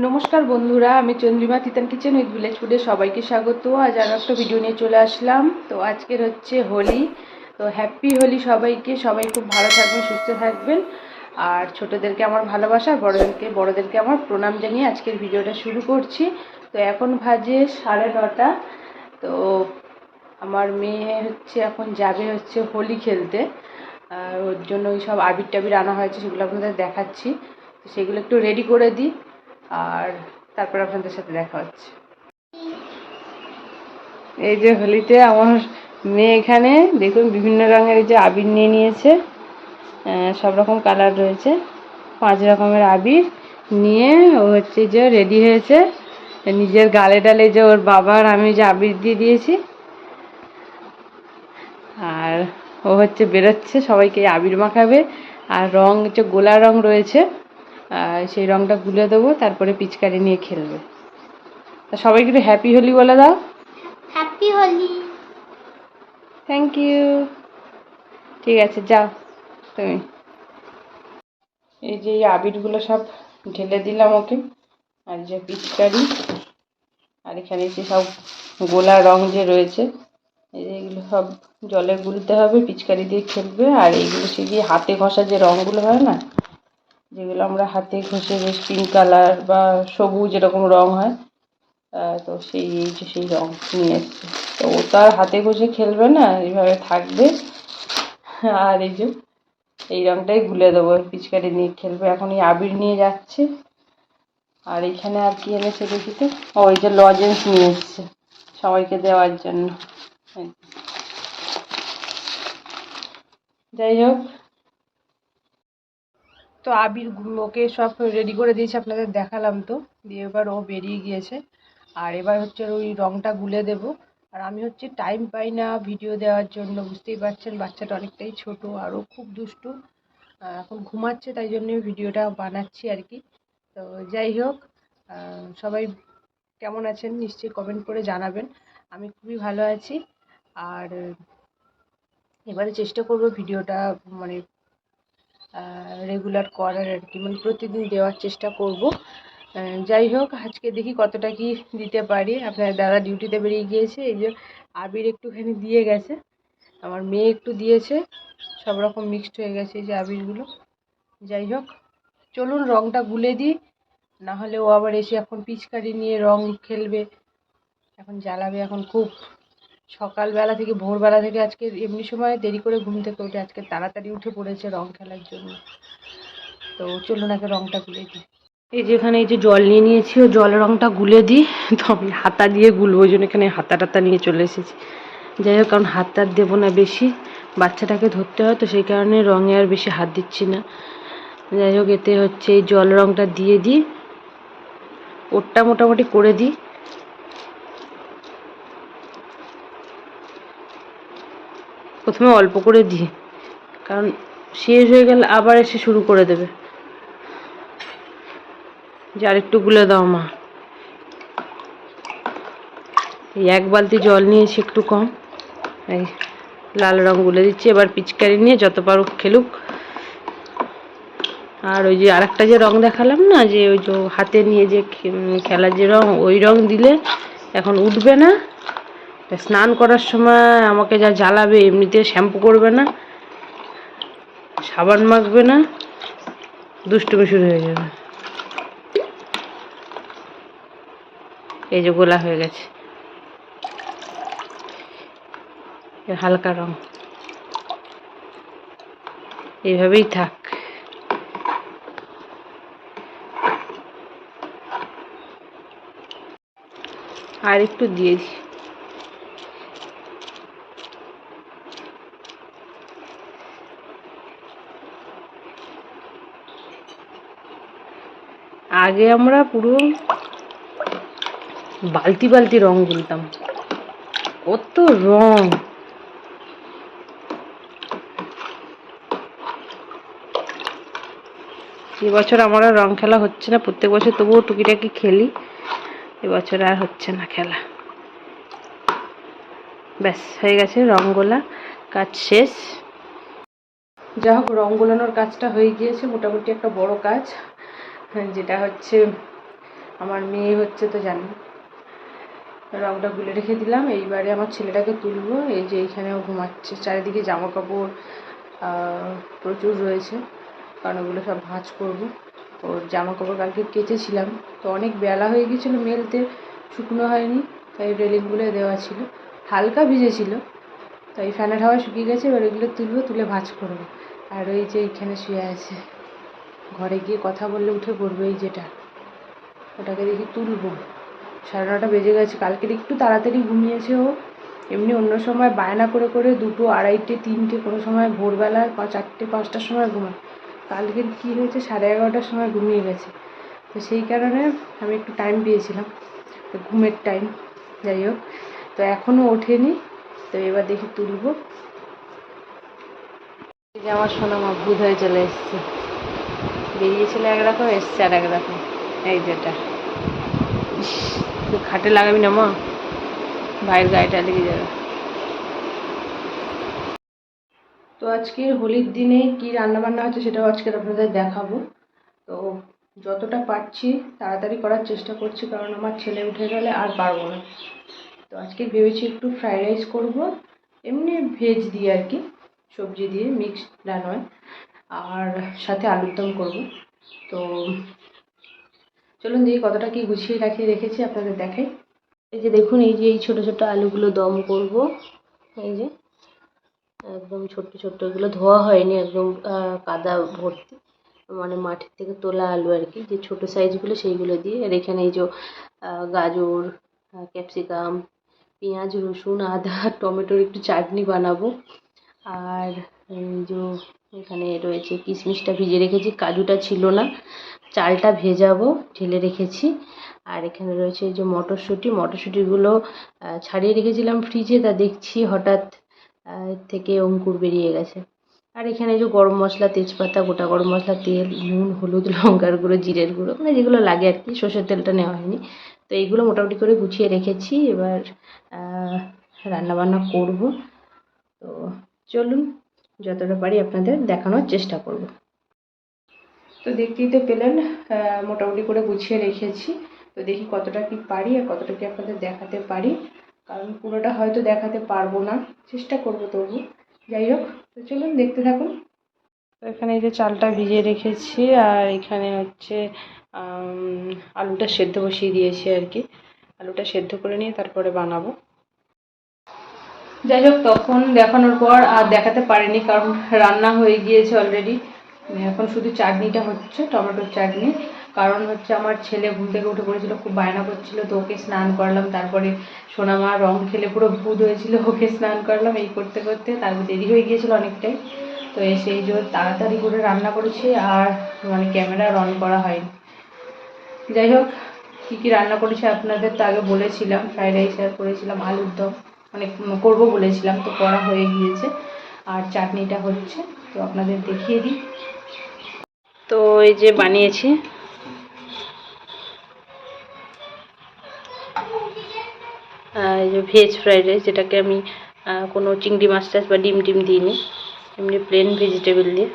নমস্কার বন্ধুরা, আমি Chandrima Titan kitchen with village ফুডে সবাইকে স্বাগত। আজ আর একটা ভিডিও নিয়ে চলে আসলাম। তো আজকের হচ্ছে হোলি। তো হ্যাপি হোলি সবাইকে। সবাই খুব ভালো থাকবেন, সুস্থ থাকবেন। আর ছোটোদেরকে আমার ভালোবাসা, বড়োদেরকে আমার প্রণাম জানিয়ে আজকের ভিডিওটা শুরু করছি। তো এখন বাজে 9:30। তো আমার মেয়ে হচ্ছে এখন যাবে হচ্ছে হোলি খেলতে। ওর জন্য ওই সব আবির টাবির আনা হয়েছে, সেগুলো আপনাদের দেখাচ্ছি। তো সেগুলো একটু রেডি করে দিই, আর তারপর আপনাদের সাথে দেখা হচ্ছে। এই যে হোলিতে আমার মেয়ে এখানে দেখুন বিভিন্ন রঙের এই যে আবির নিয়ে নিয়েছে। সব রকম কালার রয়েছে, 5 রকমের আবির নিয়ে ও হচ্ছে যে রেডি হয়েছে। নিজের গালে ডালে যে ওর বাবার আমি যে আবির দিয়ে দিয়েছি, আর ও হচ্ছে বেরোচ্ছে সবাইকে আবির মাখাবে। আর রং হচ্ছে গোলা রং রয়েছে, সেই রংটা গুলে দেবো, তারপরে পিচকারি নিয়ে খেলবে। তা সবাইকে একটু হ্যাপি হোলি বলে দাও। হ্যাপি হোলি। Thank you. ঠিক আছে, যাও তুমি। এই যে এই আবিরগুলো সব ঢেলে দিলাম ওকে, আর যে পিচকারি, আর এখানে যে সব গোলা রং যে রয়েছে, এই যে এগুলো সব জলে গুলতে হবে, পিচকারি দিয়ে খেলবে। আর এইগুলো সে দিয়ে হাতে ঘষা যে রঙগুলো হয় না, যেগুলো আমরা হাতে ঘষে বেশ পিঙ্ক কালার বা সবুজ এরকম রং হয়, তো সেই এই যে সেই রং নিয়ে এসছে। তো ও তো আর হাতে ঘষে খেলবে না, এইভাবে থাকবে। আর এই যে এই রংটাই গুলে দেবো, পিচকারি নিয়ে খেলবে। এখন এই আবির নিয়ে যাচ্ছে। আর এখানে আর কি এনেছে দেখি তো, ওই যে লজেন্স নিয়ে এসছে সবাইকে দেওয়ার জন্য। যাই হোক, তো আবির ওকে সব রেডি করে দিয়েছে, আপনাদের দেখালাম তো। দিয়ে এবার ও বেরিয়ে গিয়েছে, আর এবার হচ্ছে ওই রংটা গুলে দেব। আর আমি হচ্ছে টাইম পাই না ভিডিও দেওয়ার জন্য, বুঝতেই পারছেন বাচ্চাটা অনেকটাই ছোট, আরও খুব দুষ্টু। এখন ঘুমাচ্ছে, তাই জন্য ভিডিওটা বানাচ্ছি আর কি। তো যাই হোক, সবাই কেমন আছেন নিশ্চয়ই কমেন্ট করে জানাবেন। আমি খুবই ভালো আছি। আর এবারে চেষ্টা করব ভিডিওটা মানে রেগুলার করার আর কি, মানে প্রতিদিন দেওয়ার চেষ্টা করব। যাই হোক, আজকে দেখি কতটা কি দিতে পারি। আপনার দাদা ডিউটিতে বেরিয়ে গিয়েছে, এই যে আবির একটুখানি দিয়ে গেছে, আমার মেয়ে একটু দিয়েছে, সব রকম মিক্সড হয়ে গেছে এই যে আবিরগুলো। যাই হোক, চলুন রংটা গুলে দিই, না হলে ও আবার এসে এখন পিচকারি নিয়ে রং খেলবে, এখন জ্বালাবে। এখন খুব সকালবেলা থেকে ভোরবেলা থেকে, আজকে এমনি সময় দেরি করে ঘুম থেকে উঠে আজকে তাড়াতাড়ি উঠে পড়েছে রং খেলার জন্য। তো চলুন আগে রংটা গুলে দিই। এই যে এখানে এই যে জল নিয়ে নিয়েছি, ও জলের রংটা গুলে দিই। তো আমি হাতা দিয়ে গুলবো, ওই জন্য এখানে হাতা টাতা নিয়ে চলে এসেছি। যাই হোক, কারণ হাত টাত দেবো না বেশি, বাচ্চাটাকে ধরতে হয়, তো সেই কারণে রঙে আর বেশি হাত দিচ্ছি না। যাই হোক, এতে হচ্ছে এই জল রংটা দিয়ে দিই, ওরটা মোটামুটি করে দিই। প্রথমে অল্প করে দিই, কারণ শেষ হয়ে গেলে আবার এসে শুরু করে দেবে যে আরেকটু গুলে দাও মা। এই 1 বালতি জল নিয়েছি, একটু কম। এই লাল রং গুলে দিচ্ছি, এবার পিচকারি নিয়ে যত পারুক খেলুক। আর ওই যে আরেকটা যে রং দেখালাম না, যে ওই যে হাতে নিয়ে যে খেলার যে রং, ওই রং দিলে এখন উঠবে না। স্নান করার সময় আমাকে যা জ্বালাবে, এমনিতে শ্যাম্পু করবে না, সাবান মাখবে না, দুষ্টুমি শুরু হয়ে যাবে। এই যে গোলা হয়ে গেছে, হালকা রং, এইভাবেই থাক। আর একটু দিয়েছি। আগে আমরা পুরো বালতি বালতি রং গুলতাম, কত রং। এবছর আমার আর রং খেলা হচ্ছে না, প্রত্যেক বছর তবুও টুকিটাকি খেলি, এবছর আর হচ্ছে না খেলা। ব্যাস হয়ে গেছে, রং গোলা কাজ শেষ। যা হোক, রং গোলানোর কাজটা হয়ে গিয়েছে, মোটামুটি একটা বড় কাজ, যেটা হচ্ছে আমার মেয়ে হচ্ছে তো জানি। রংটা গুলে রেখে দিলাম। এইবারে আমার ছেলেটাকে তুলবো। এই যে এইখানেও ঘুমাচ্ছে। চারিদিকে জামা কাপড় প্রচুর রয়েছে, কারণ ওগুলো সব ভাঁজ করবো। ওর জামা কাপড় কালকে কেচেছিলাম, তো অনেক বেলা হয়ে গেছিলো মেলতে, শুকনো হয়নি, তাই রেলিংগুলো দেওয়া ছিল, হালকা ভিজেছিল, তাই ফ্যানের হাওয়া শুকিয়ে গেছে। এবার এগুলো তুলবো, তুলে ভাঁজ করবো। আর ওই যে এইখানে শুয়ে আছে, ঘরে গিয়ে কথা বললে উঠে পড়বে, এই যেটা, ওটাকে দেখি তুলবো। 9:30 বেজে গেছে। কালকের একটু তাড়াতাড়ি ঘুমিয়েছে ও। এমনি অন্য সময় বায়না করে করে 2টো, 2:30, 3টে, কোনো সময় ভোরবেলা 4টে, 5টার সময় ঘুমায়। কালকের কী হয়েছে, 11:30টার সময় ঘুমিয়ে গেছে। তো সেই কারণে আমি একটু টাইম পেয়েছিলাম, ঘুমের টাইম। যাই হোক, তো এখনও ওঠেনি, তো এবার দেখি তুলবো। এই যে আমার সোনামা ভূত হয়ে চলে এসছে। বেরিয়েছিল একরকম, এসছে আর একরকম। এই যেটা, তুই খাটে লাগাবি না মা, ভাইয়ের গায়েটা লেগে যাবে। তো আজকের হোলির দিনে কি রান্না বান্না হচ্ছে সেটাও আজকের আপনাদের দেখাবো। তো যতটা পারছি তাড়াতাড়ি করার চেষ্টা করছি, কারণ আমার ছেলে উঠে গেলে আর পারবো না। তো আজকে ভেবেছি একটু ফ্রাইড রাইস করবো, এমনি ভেজ দিয়ে আর কি, সবজি দিয়ে, মিক্সড নয়, আর সাথে আলুর দম করবো। তো চলুন দেখি কতটা কি গুছিয়ে রেখেছি আপনাদের দেখাই। এই যে দেখুন, এই যে এই ছোটো ছোটো আলুগুলো দম করব। এই যে একদম ছোট্ট ছোট্ট, এগুলো ধোয়া হয়নি, একদম কাদা ভর্তি, মানে মাঠের থেকে তোলা আলু আর কি, যে ছোটো সাইজগুলো সেইগুলো দিয়ে। আর এখানে এই যে গাজর, ক্যাপসিকাম, পেঁয়াজ, রসুন, আদা, টমেটোর একটু চাটনি বানাবো। আর এই যে এখানে রয়েছে কিশমিশটা ভিজে রেখেছি, কাজুটা ছিল না, চালটা ভেজাবো, ঢেলে রেখেছি। আর এখানে রয়েছে এই যে মটরশুঁটিগুলো ছাড়িয়ে রেখেছিলাম ফ্রিজে, তা দেখছি হঠাৎ থেকে অঙ্কুর বেরিয়ে গেছে। আর এখানে যে গরম মশলা, তেজপাতা, গোটা গরম মশলা, তেল, নুন, হলুদ, লঙ্কার গুঁড়ো, জিরের গুঁড়ো, মানে যেগুলো লাগে আর কি, সর্ষের তেলটা নেওয়া হয়নি। তো এইগুলো মোটামুটি করে গুছিয়ে রেখেছি। এবার রান্নাবান্না করব। তো চলুন যতটা পারি আপনাদের দেখানোর চেষ্টা করব। তো দেখতেই তো পেলেন, মোটামুটি করে গুছিয়ে রেখেছি। তো দেখি কতটা কি পারি আর কতটা কি আপনাদের দেখাতে পারি, কারণ পুরোটা হয়তো দেখাতে পারবো না, চেষ্টা করব তবু। যাই হোক, তো চলুন দেখতে থাকুন। তো এখানে এই যে চালটা ভিজিয়ে রেখেছি, আর এখানে হচ্ছে আলুটা সেদ্ধ বসিয়ে দিয়েছি আর কি। আলুটা সেদ্ধ করে নিয়ে তারপরে বানাবো। যাই হোক, তখন দেখানোর পর আর দেখাতে পারিনি, কারণ রান্না হয়ে গিয়েছে অলরেডি। এখন শুধু চাটনিটা হচ্ছে, টমেটোর চাটনি। কারণ হচ্ছে আমার ছেলে ঘুম থেকে উঠে পড়েছিল, খুব বায়না করছিল, তো ওকে স্নান করালাম। তারপরে সোনামা রং খেলে পুরো ভূত হয়েছিল, ওকে স্নান করালাম। এই করতে করতে তারপর দেরি হয়ে গিয়েছিল অনেকটাই। তো এসে এই যে তাড়াতাড়ি করে রান্না করেছি, আর মানে ক্যামেরা অন করা হয়নি। যাই হোক, কী কী রান্না করেছি আপনাদের তো আগে বলেছিলাম। ফ্রাইড রাইস আর করেছিলাম, আলুর দম মানে করবো বলেছিলাম, তো করা হয়ে গিয়েছে। আর চাটনিটা হচ্ছে, তো আপনাদের দেখিয়ে দিই। তো এই যে বানিয়েছি, এই যে ভেজ ফ্রাইড রাইস, যেটাকে আমি কোনো চিংড়ি মাছ টাছ বা ডিম টিম দিইনি, এমনি প্লেন ভেজিটেবল দিয়ে।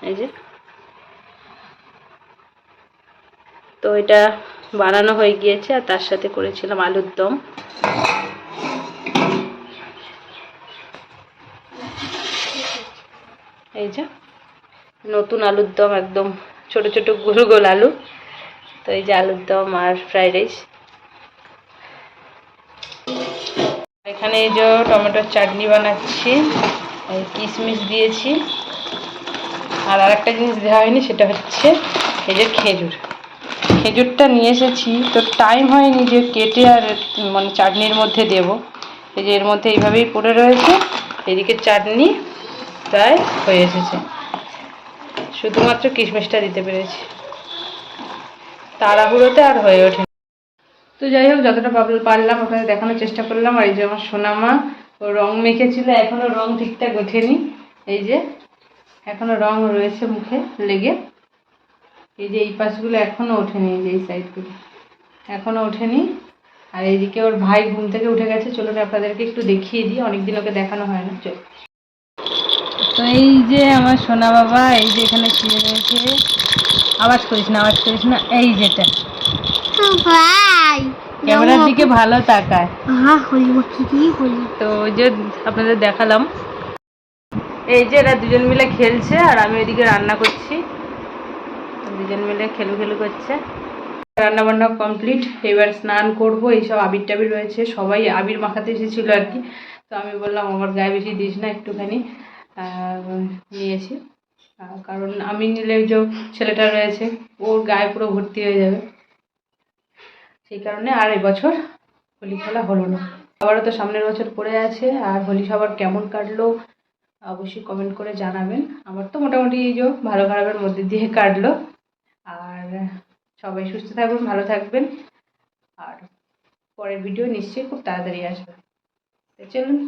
এই যে, তো এটা বানানো হয়ে গিয়েছে। আর তার সাথে করেছিলাম আলুর দম। এই যে নতুন আলুর দম, একদম ছোট ছোট গোল গোল আলু। তো এই যে আলুর দম আর ফ্রাইড রাইস। এখানে এই যে টমেটোর চাটনি বানাচ্ছি, কিশমিশ দিয়েছি। আর আরেকটা জিনিস দেওয়া হয়নি, সেটা হচ্ছে এই যে খেজুরটা নিয়ে এসেছি, তো টাইম হয়নি যে কেটে আর মানে চাটনির মধ্যে দেব। এই যে এর মধ্যে এইভাবেই পড়ে রয়েছে। এদিকে চাটনি প্রায় হয়ে এসেছে, শুধুমাত্র কিশমিশটা দিতে পেরেছি, তাড়াহুড়োতে আর হয়ে ওঠে। তো যাই হোক, যতটা পারলাম আপনাদের দেখানোর চেষ্টা করলাম। আর এই যে আমার সোনামা, ও রং মেখেছিল, এখনও রং ঠিকঠাক ওঠেনি। এই যে এখনও রং রয়েছে মুখে লেগে। এই যে এই পাশগুলো এখনও ওঠেনি, এই যে এই সাইডগুলো এখনও ওঠেনি। আর এইদিকে ওর ভাই ঘুম থেকে উঠে গেছে। চলুন আপনাদেরকে একটু দেখিয়ে দিই, অনেকদিন ওকে দেখানো হয় না। চল, তো এই যে আমার সোনা বাবা, এই যে এখানে শুয়ে রয়েছে, আওয়াজ করিস না, আওয়াজ করিস না। এই যেটা ভাই ক্যামেরার দিকে ভালো তাকায়। হ্যাঁ হোলি মাখিয়ে হোলি। তো ওই যে আপনাদের দেখালাম, এই যে এরা দুজন মিলে খেলছে আর আমি ওইদিকে রান্না করছি। দুজন মিলে খেলু খেলু করছে। রান্না বান্না কমপ্লিট, এবার স্নান করব। এইসব আবির টাবির রয়েছে, সবাই আবির মাখাতে এসেছিলো আর কি। তো আমি বললাম আমার গায়ে বেশি দিস না, একটুখানি নিয়েছি। কারণ আমি নিলে যে ছেলেটা রয়েছে ওর গায়ে পুরো ভর্তি হয়ে যাবে, সেই কারণে আর এবছর হোলি খেলা হলো না। আবারও তো সামনের বছর পড়ে আছে। আর হোলি সবার কেমন কাটলো অবশ্যই কমেন্ট করে জানাবেন। আমার তো মোটামুটি এই যে ভালো খারাপের মধ্যে দিয়ে কাটলো। আর সবাই সুস্থ থাকবেন, ভালো থাকবেন। আর পরের ভিডিও নিশ্চয়ই খুব তাড়াতাড়ি আসবে। তো চলুন।